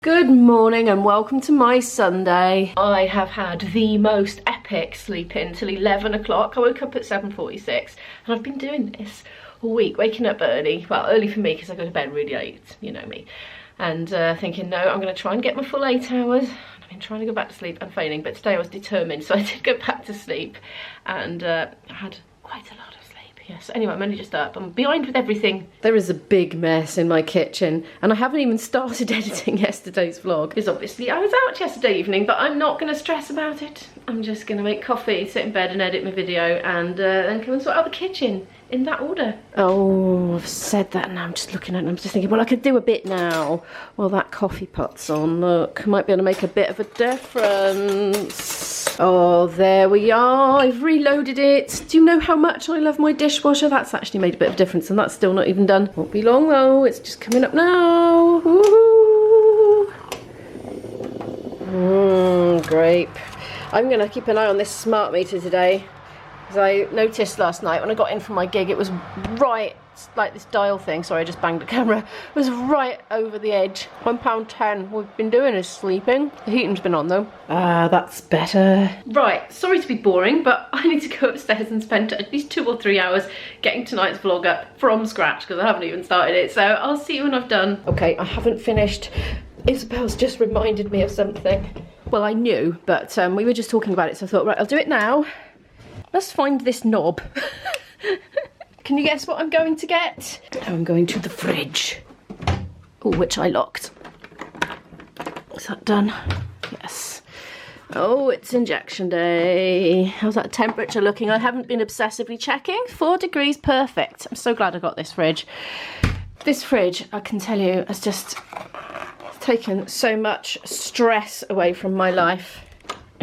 Good morning and welcome to my Sunday. I have had the most epic sleep in till 11 o'clock. I woke up at 7:46 and I've been doing this all week, waking up early. Well, early for me because I go to bed really late, you know me. And thinking, no, I'm going to try and get my full 8 hours. I've been trying to go back to sleep and failing, but today I was determined, so I did go back to sleep and I had quite a lot of sleep. Yes, anyway, I'm only just up. I'm behind with everything. There is a big mess in my kitchen and I haven't even started editing yesterday's vlog because obviously I was out yesterday evening, but I'm not going to stress about it. I'm just going to make coffee, sit in bed and edit my video and then come and sort out the kitchen in that order. Oh, I've said that now. I'm just looking at it and I'm just thinking, well, I could do a bit now while that coffee pot's on. Look, I might be able to make a bit of a difference. Oh, there we are. I've reloaded it. Do you know how much I love my dishwasher? That's actually made a bit of difference and that's still not even done. Won't be long though. It's just coming up now. Woohoo. Grape. I'm going to keep an eye on this smart meter today. As I noticed last night when I got in from my gig, it was right, like this dial thing, sorry I just banged the camera, it was right over the edge. £1.10. What we've been doing is sleeping. The heating's been on though. Ah, that's better. Right, sorry to be boring, but I need to go upstairs and spend at least 2 or 3 hours getting tonight's vlog up from scratch because I haven't even started it, so I'll see you when I've done. Okay, I haven't finished. Isabel's just reminded me of something. Well, I knew, but we were just talking about it, so I thought, right, I'll do it now. Let's find this knob. Can you guess what I'm going to get? I'm going to the fridge. Oh, which I locked. Is that done? Yes. Oh, it's injection day. How's that temperature looking? I haven't been obsessively checking. 4 degrees, perfect. I'm so glad I got this fridge. This fridge, I can tell you, has just taken so much stress away from my life.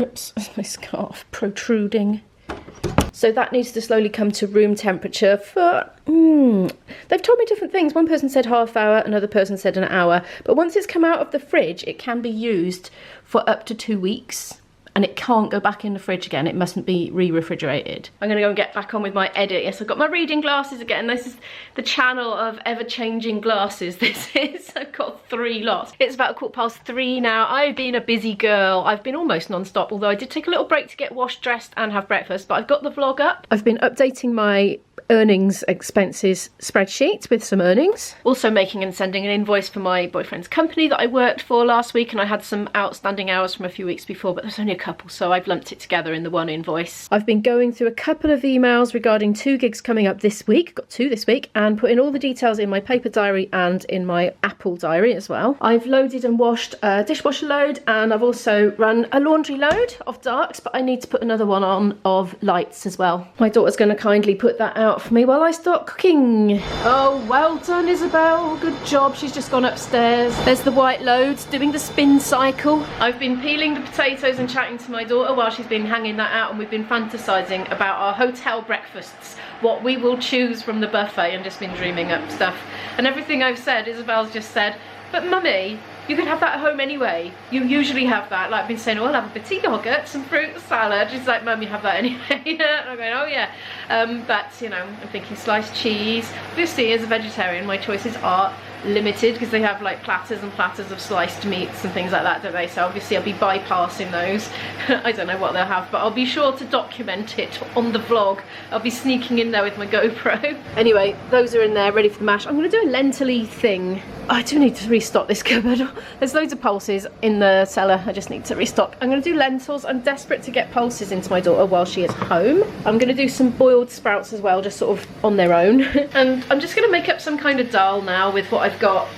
Oops, my scarf protruding. So that needs to slowly come to room temperature for, they've told me different things. One person said half hour, another person said an hour. But once it's come out of the fridge, it can be used for up to 2 weeks. And it can't go back in the fridge again. It mustn't be re-refrigerated. I'm gonna go and get back on with my edit. Yes, I've got my reading glasses again. This is the channel of ever-changing glasses. This is, I've got 3 lots. It's about 3:15 now. I've been a busy girl. I've been almost non-stop, although I did take a little break to get washed, dressed and have breakfast, but I've got the vlog up. I've been updating my earnings expenses spreadsheet with some earnings. Also making and sending an invoice for my boyfriend's company that I worked for last week, and I had some outstanding hours from a few weeks before, but there's only a couple, so I've lumped it together in the one invoice. I've been going through a couple of emails regarding 2 gigs coming up this week, got 2 this week, and putting all the details in my paper diary and in my Apple diary as well. I've loaded and washed a dishwasher load, and I've also run a laundry load of darks, but I need to put another one on of lights as well. My daughter's going to kindly put that out for me while I start cooking. Oh, well done, Isabel. Good job. She's just gone upstairs. There's the white loads doing the spin cycle. I've been peeling the potatoes and chatting to my daughter while she's been hanging that out, and we've been fantasizing about our hotel breakfasts, what we will choose from the buffet, and just been dreaming up stuff. And everything I've said, Isabel's just said, but mummy, you could have that at home anyway. You usually have that. Like I've been saying, oh, I'll have a bit of yogurt, some fruit salad. She's like, Mum, you have that anyway. And I'm going, oh yeah. But, you know, I'm thinking sliced cheese. Obviously, as a vegetarian, my choices are limited because they have like platters and platters of sliced meats and things like that, don't they? So obviously I'll be bypassing those. I don't know what they'll have, but I'll be sure to document it on the vlog. I'll be sneaking in there with my GoPro. Anyway, those are in there ready for the mash. I'm going to do a lentil-y thing. I do need to restock this cupboard. There's loads of pulses in the cellar. I just need to restock. I'm going to do lentils. I'm desperate to get pulses into my daughter while she is home. I'm going to do some boiled sprouts as well, just sort of on their own. And I'm just going to make up some kind of dal now with what I've got.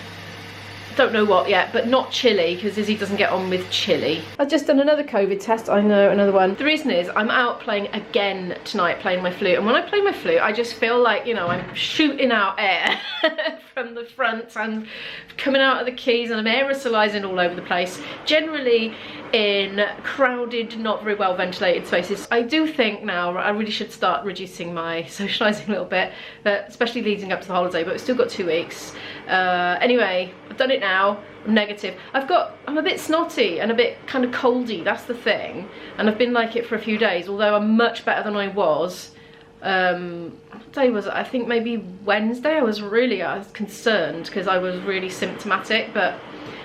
Don't know what yet, but not chili, because Izzy doesn't get on with chili. I've just done another COVID test. I know, another one. The reason is I'm out playing again tonight, playing my flute, and when I play my flute I just feel like, you know, I'm shooting out air from the front and coming out of the keys, and I'm aerosolizing all over the place, generally in crowded, not very well ventilated spaces. I do think now I really should start reducing my socializing a little bit, especially leading up to the holiday, but we've still got 2 weeks. Anyway, I've done it now. I'm negative. I'm a bit snotty and a bit kind of coldy, that's the thing, and I've been like it for a few days, although I'm much better than I was. What day was it? I think maybe Wednesday. I was concerned because I was really symptomatic, but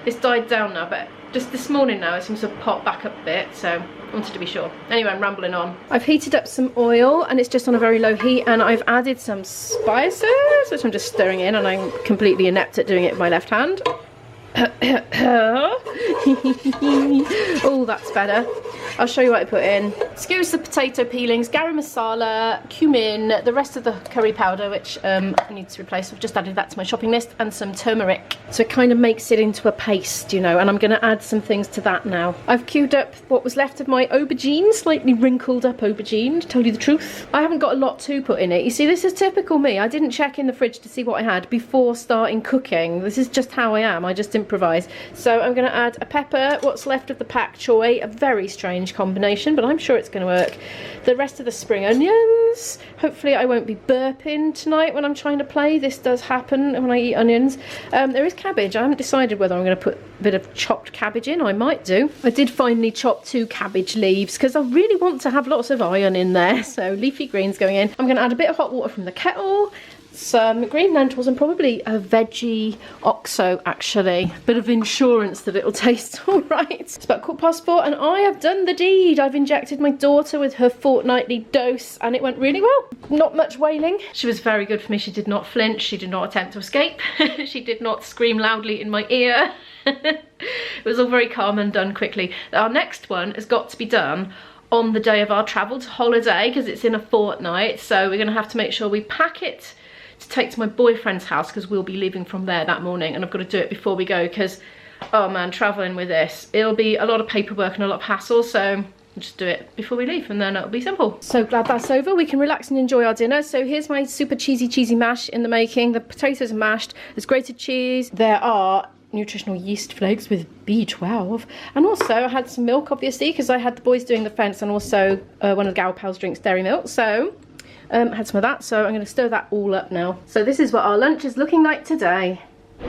it's died down now, but just this morning now it seems to have popped back up a bit, so I wanted to be sure. Anyway, I'm rambling on. I've heated up some oil and it's just on a very low heat, and I've added some spices, which I'm just stirring in, and I'm completely inept at doing it with my left hand. Oh, that's better. I'll show you what I put in. Excuse the potato peelings, garam masala, cumin, the rest of the curry powder, which I need to replace. I've just added that to my shopping list, and some turmeric. So it kind of makes it into a paste, you know, and I'm going to add some things to that now. I've queued up what was left of my aubergine, slightly wrinkled up aubergine, to tell you the truth. I haven't got a lot to put in it. You see, this is typical me. I didn't check in the fridge to see what I had before starting cooking. This is just how I am. I just improvise. So I'm going to add a pepper, what's left of the pak choy, a very strange combination, but I'm sure it's going to work. The rest of the spring onions. Hopefully I won't be burping tonight when I'm trying to play. This does happen when I eat onions. There is cabbage. I haven't decided whether I'm going to put a bit of chopped cabbage in. I might do. I did finally chop 2 cabbage leaves because I really want to have lots of iron in there. So leafy greens going in. I'm going to add a bit of hot water from the kettle, some green lentils, and probably a veggie oxo, actually. Bit of insurance that it'll taste all right. It's about 4:15 and I have done the deed. I've injected my daughter with her fortnightly dose and it went really well. Not much wailing. She was very good for me. She did not flinch. She did not attempt to escape. She did not scream loudly in my ear. It was all very calm and done quickly. Our next one has got to be done on the day of our travel to holiday because it's in a fortnight. So we're going to have to make sure we pack it to take to my boyfriend's house because we'll be leaving from there that morning, and I've got to do it before we go because, oh man, travelling with this, it'll be a lot of paperwork and a lot of hassle, so I'll just do it before we leave and then it'll be simple. So glad that's over. We can relax and enjoy our dinner. So here's my super cheesy mash in the making. The potatoes are mashed, there's grated cheese, there are nutritional yeast flakes with B12, and also I had some milk, obviously, because I had the boys doing the fence, and also one of the gal pals drinks dairy milk, so had some of that. So I'm going to stir that all up now. So this is what our lunch is looking like today.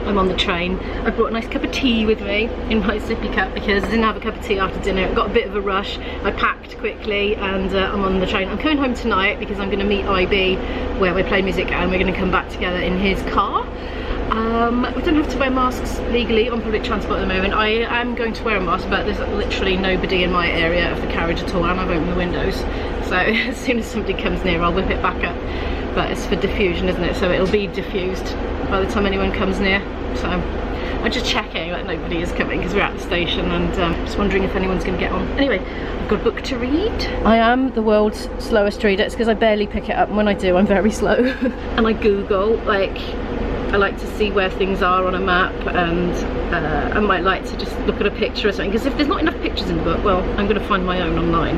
I'm on the train. I brought a nice cup of tea with me in my sippy cup because I didn't have a cup of tea after dinner. I got a bit of a rush. I packed quickly and I'm on the train. I'm coming home tonight because I'm going to meet IB where we play music, and we're going to come back together in his car. We don't have to wear masks legally on public transport at the moment. I am going to wear a mask, but there's literally nobody in my area of the carriage at all, and I've opened the windows. So as soon as somebody comes near, I'll whip it back up. But it's for diffusion, isn't it? So it'll be diffused by the time anyone comes near. So I'm just checking that nobody is coming because we're at the station, and just wondering if anyone's going to get on. Anyway, I've got a book to read. I am the world's slowest reader. It's because I barely pick it up, and when I do, I'm very slow. And I Google, like, I like to see where things are on a map, and I might like to just look at a picture or something, because if there's not enough pictures in the book, well, I'm going to find my own online.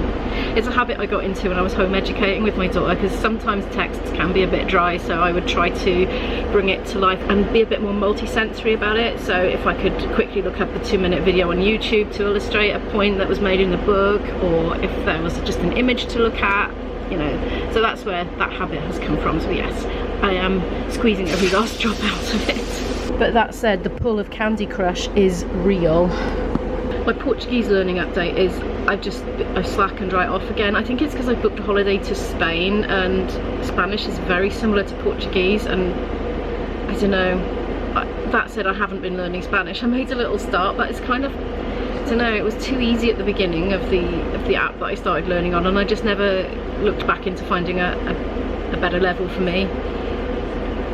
It's a habit I got into when I was home educating with my daughter, because sometimes texts can be a bit dry, so I would try to bring it to life and be a bit more multi-sensory about it. So if I could quickly look up a 2-minute video on YouTube to illustrate a point that was made in the book, or if there was just an image to look at, you know, so that's where that habit has come from. So yes, I am squeezing every last drop out of it. But that said, the pull of Candy Crush is real. My Portuguese learning update is I've slackened right off again. I think it's because I booked a holiday to Spain, and Spanish is very similar to Portuguese, and I don't know. That said, I haven't been learning Spanish. I made a little start, but it's kind of, I don't know, it was too easy at the beginning of the app that I started learning on, and I just never looked back into finding a better level for me.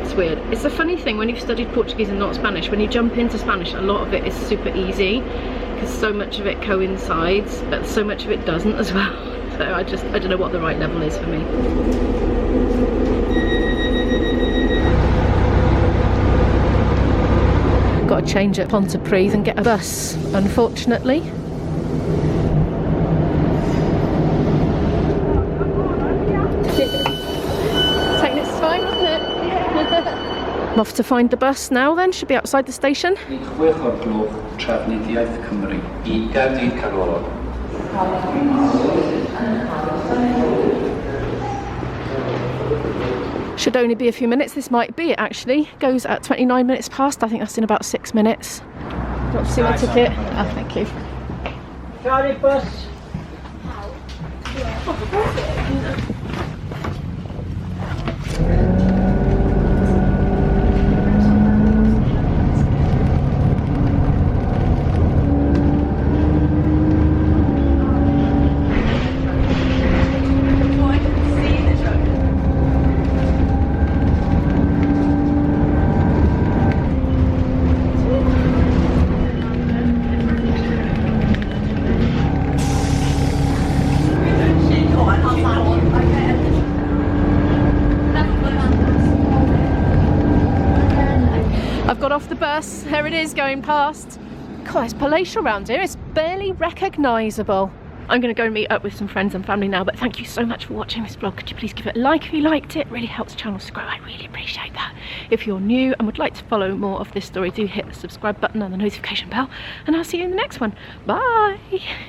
It's weird. It's a funny thing when you've studied Portuguese and not Spanish. When you jump into Spanish, a lot of it is super easy because so much of it coincides, but so much of it doesn't as well. So I don't know what the right level is for me. Got to change at Pontypridd and get a bus, unfortunately. Taking its time, isn't it? I'm off to find the bus now then, should be outside the station. Should only be a few minutes. This might be it actually. Goes at 29 minutes past. I think that's in about 6 minutes. Want to see my ticket? Oh, thank you. Charlie bus. got off the bus. There it is going past. God, it's palatial around here. It's barely recognisable. I'm going to go and meet up with some friends and family now, but thank you so much for watching this vlog. Could you please give it a like if you liked it? It really helps the channel to grow. I really appreciate that. If you're new and would like to follow more of this story, do hit the subscribe button and the notification bell, and I'll see you in the next one. Bye!